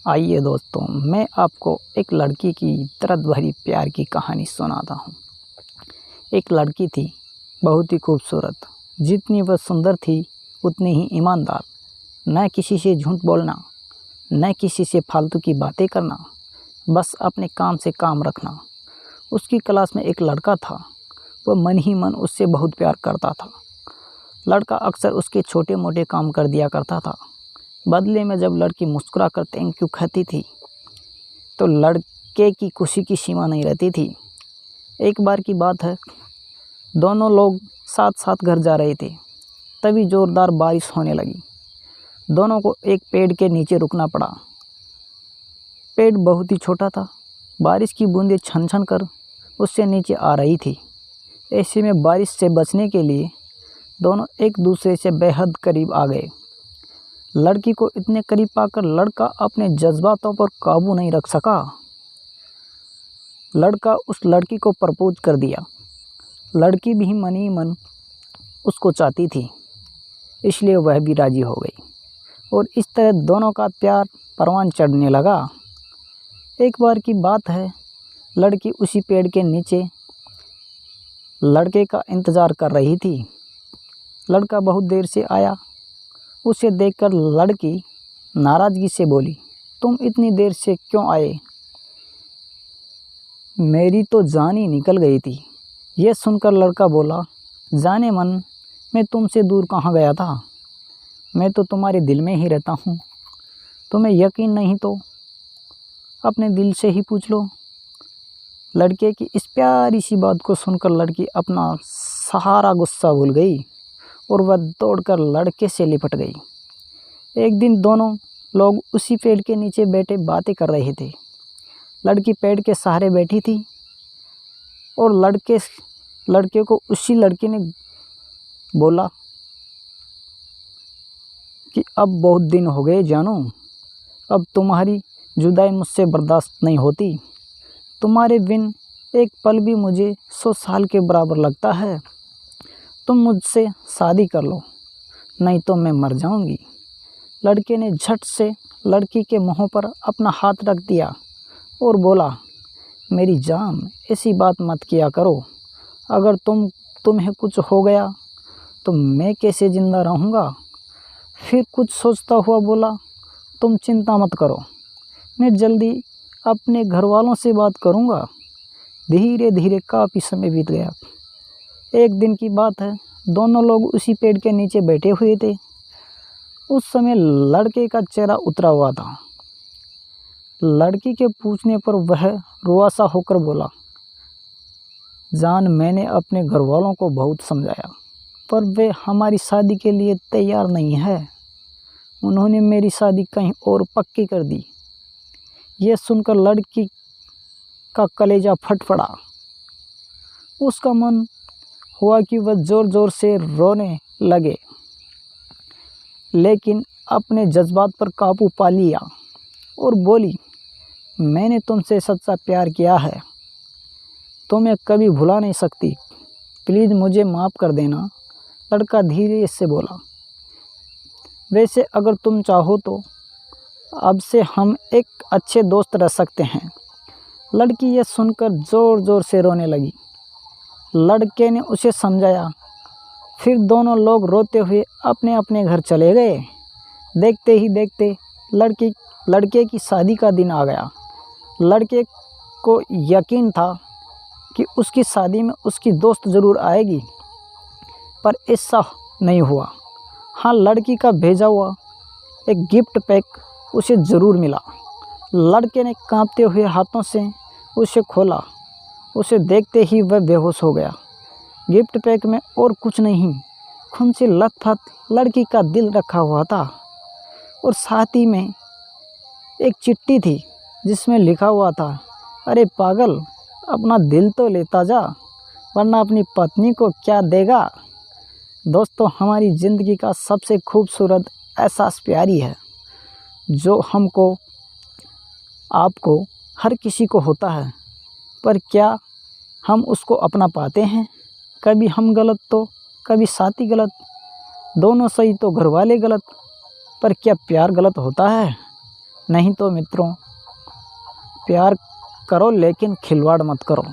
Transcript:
आइए दोस्तों, मैं आपको एक लड़की की दर्द भरी प्यार की कहानी सुनाता हूँ। एक लड़की थी, बहुत ही खूबसूरत। जितनी वह सुंदर थी उतनी ही ईमानदार। न किसी से झूठ बोलना, न किसी से फालतू की बातें करना, बस अपने काम से काम रखना। उसकी क्लास में एक लड़का था, वह मन ही मन उससे बहुत प्यार करता था। लड़का अक्सर उसके छोटे मोटे काम कर दिया करता था। बदले में जब लड़की मुस्कुरा कर थैंक यू कहती थी तो लड़के की खुशी की सीमा नहीं रहती थी। एक बार की बात है, दोनों लोग साथ साथ घर जा रहे थे, तभी ज़ोरदार बारिश होने लगी। दोनों को एक पेड़ के नीचे रुकना पड़ा। पेड़ बहुत ही छोटा था, बारिश की बूंदें छन छन कर उससे नीचे आ रही थी। ऐसे में बारिश से बचने के लिए दोनों एक दूसरे से बेहद करीब आ गए। लड़की को इतने करीब पाकर लड़का अपने जज्बातों पर काबू नहीं रख सका। लड़का उस लड़की को प्रपोज कर दिया। लड़की भी मन ही मन उसको चाहती थी, इसलिए वह भी राज़ी हो गई और इस तरह दोनों का प्यार परवान चढ़ने लगा। एक बार की बात है, लड़की उसी पेड़ के नीचे लड़के का इंतज़ार कर रही थी। लड़का बहुत देर से आया। उसे देखकर लड़की नाराज़गी से बोली, तुम इतनी देर से क्यों आए? मेरी तो जान ही निकल गई थी। यह सुनकर लड़का बोला, जाने मन, मैं तुमसे दूर कहाँ गया था? मैं तो तुम्हारे दिल में ही रहता हूँ। तुम्हें यकीन नहीं तो अपने दिल से ही पूछ लो। लड़के की इस प्यारी सी बात को सुनकर लड़की अपना सारा गुस्सा भूल गई और वह दौड़कर लड़के से लिपट गई। एक दिन दोनों लोग उसी पेड़ के नीचे बैठे बातें कर रहे थे। लड़की पेड़ के सहारे बैठी थी और लड़के को उसी लड़के ने बोला कि अब बहुत दिन हो गए जानू, अब तुम्हारी जुदाई मुझसे बर्दाश्त नहीं होती। तुम्हारे बिन एक पल भी मुझे 100 साल के बराबर लगता है। तुम मुझसे शादी कर लो, नहीं तो मैं मर जाऊंगी। लड़के ने झट से लड़की के मुंह पर अपना हाथ रख दिया और बोला, मेरी जान, ऐसी बात मत किया करो। अगर तुम्हें कुछ हो गया तो मैं कैसे ज़िंदा रहूँगा? फिर कुछ सोचता हुआ बोला, तुम चिंता मत करो, मैं जल्दी अपने घर वालों से बात करूँगा। धीरे धीरे काफ़ी समय बीत गया। एक दिन की बात है, दोनों लोग उसी पेड़ के नीचे बैठे हुए थे। उस समय लड़के का चेहरा उतरा हुआ था। लड़की के पूछने पर वह रुआसा होकर बोला, जान, मैंने अपने घर वालों को बहुत समझाया, पर वे हमारी शादी के लिए तैयार नहीं है। उन्होंने मेरी शादी कहीं और पक्की कर दी। यह सुनकर लड़की का कलेजा फट पड़ा। उसका मन हुआ कि वह ज़ोर ज़ोर से रोने लगे, लेकिन अपने जज्बात पर काबू पा लिया और बोली, मैंने तुमसे सच्चा प्यार किया है, तो मैं कभी भुला नहीं सकती। प्लीज़ मुझे माफ़ कर देना। लड़का धीरे से बोला, वैसे अगर तुम चाहो तो अब से हम एक अच्छे दोस्त रह सकते हैं। लड़की यह सुनकर ज़ोर ज़ोर से रोने लगी। लड़के ने उसे समझाया। फिर दोनों लोग रोते हुए अपने अपने घर चले गए। देखते ही देखते लड़के की शादी का दिन आ गया। लड़के को यकीन था कि उसकी शादी में उसकी दोस्त ज़रूर आएगी, पर ऐसा नहीं हुआ। हाँ, लड़की का भेजा हुआ एक गिफ्ट पैक उसे ज़रूर मिला। लड़के ने कांपते हुए हाथों से उसे खोला। उसे देखते ही वह बेहोश हो गया। गिफ्ट पैक में और कुछ नहीं, खून से लथपथ लड़की का दिल रखा हुआ था और साथ ही में एक चिट्ठी थी जिसमें लिखा हुआ था, अरे पागल, अपना दिल तो लेता जा, वरना अपनी पत्नी को क्या देगा। दोस्तों, हमारी ज़िंदगी का सबसे खूबसूरत एहसास प्यारी है, जो हमको, आपको, हर किसी को होता है, पर क्या हम उसको अपना पाते हैं? कभी हम गलत तो कभी साथी गलत, दोनों सही तो घर वाले गलत, पर क्या प्यार गलत होता है? नहीं तो मित्रों, प्यार करो लेकिन खिलवाड़ मत करो।